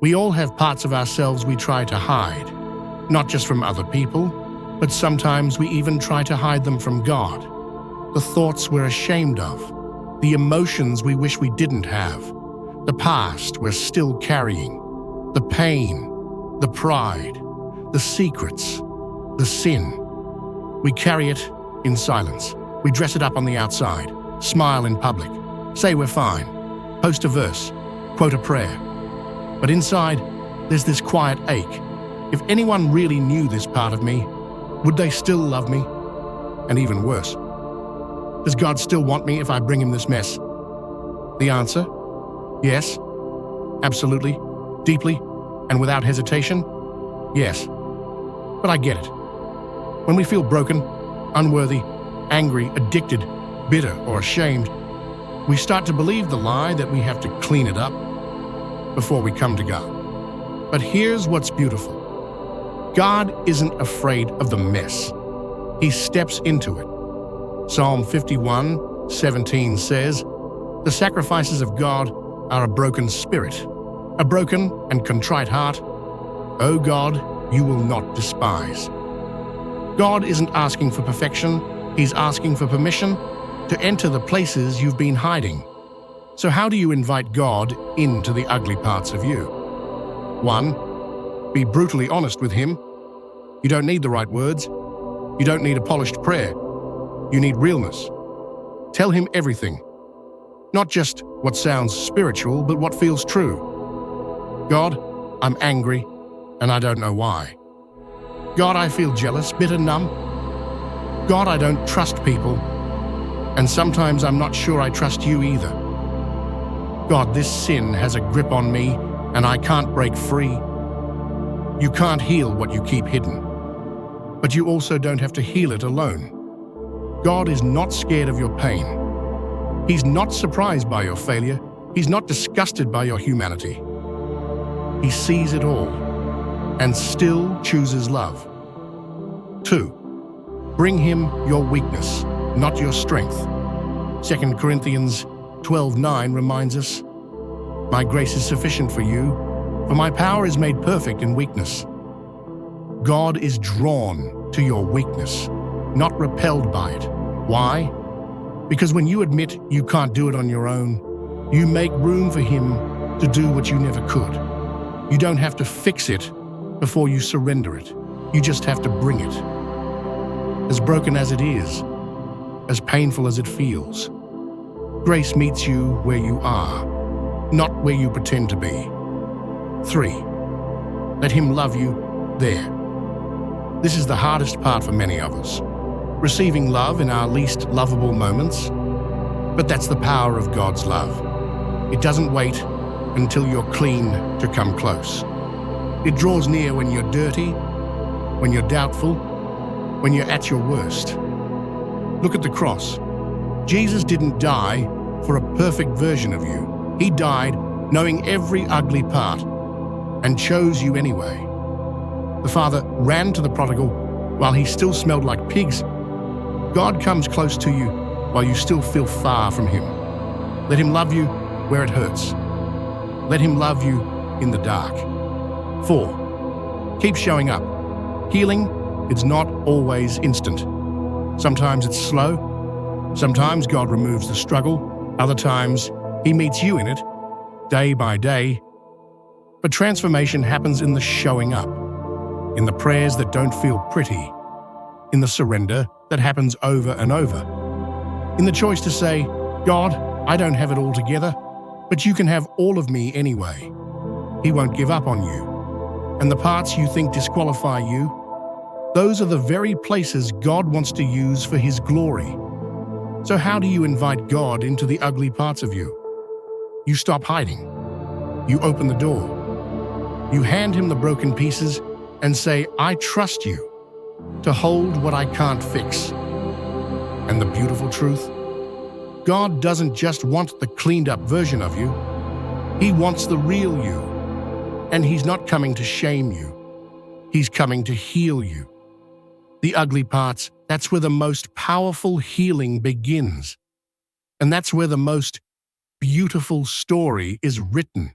We all have parts of ourselves we try to hide, not just from other people, but sometimes we even try to hide them from God. The thoughts we're ashamed of, the emotions we wish we didn't have, the past we're still carrying, the pain, the pride, the secrets, the sin. We carry it in silence. We dress it up on the outside, smile in public, say we're fine, post a verse, quote a prayer. But inside, there's this quiet ache. If anyone really knew this part of me, would they still love me? And even worse, does God still want me if I bring him this mess? The answer? Yes. Absolutely, deeply, and without hesitation? Yes. But I get it. When we feel broken, unworthy, angry, addicted, bitter, or ashamed, we start to believe the lie that we have to clean it up before we come to God. But here's what's beautiful. God isn't afraid of the mess. He steps into it. Psalm 51:17 says, "The sacrifices of God are a broken spirit, a broken and contrite heart. O God, you will not despise." God isn't asking for perfection. He's asking for permission to enter the places you've been hiding. So how do you invite God into the ugly parts of you? 1. Be brutally honest with him. You don't need the right words. You don't need a polished prayer. You need realness. Tell him everything. Not just what sounds spiritual, but what feels true. God, I'm angry, and I don't know why. God, I feel jealous, bitter, numb. God, I don't trust people, and sometimes I'm not sure I trust you either. God, this sin has a grip on me, and I can't break free. You can't heal what you keep hidden, but you also don't have to heal it alone. God is not scared of your pain. He's not surprised by your failure. He's not disgusted by your humanity. He sees it all and still chooses love. 2. Bring him your weakness, not your strength. 2 Corinthians 12:9 reminds us, "My grace is sufficient for you, for my power is made perfect in weakness." God is drawn to your weakness, not repelled by it. Why? Because when you admit you can't do it on your own, you make room for him to do what you never could. You don't have to fix it before you surrender it. You just have to bring it. As broken as it is, as painful as it feels, grace meets you where you are, not where you pretend to be. 3. Let him love you there. This is the hardest part for many of us, receiving love in our least lovable moments. But that's the power of God's love. It doesn't wait until you're clean to come close. It draws near when you're dirty, when you're doubtful, when you're at your worst. Look at the cross. Jesus didn't die for a perfect version of you. He died knowing every ugly part and chose you anyway. The Father ran to the prodigal while he still smelled like pigs. God comes close to you while you still feel far from him. Let him love you where it hurts. Let him love you in the dark. 4. Keep showing up. Healing is not always instant. Sometimes it's slow. Sometimes God removes the struggle. Other times, he meets you in it, day by day. But transformation happens in the showing up, in the prayers that don't feel pretty, in the surrender that happens over and over, in the choice to say, "God, I don't have it all together, but you can have all of me anyway." He won't give up on you. And the parts you think disqualify you, those are the very places God wants to use for his glory. So how do you invite God into the ugly parts of you? You stop hiding. You open the door. You hand him the broken pieces and say, "I trust you to hold what I can't fix." And the beautiful truth, God doesn't just want the cleaned up version of you. He wants the real you. And he's not coming to shame you. He's coming to heal you. The ugly parts, that's where the most powerful healing begins. And that's where the most beautiful story is written.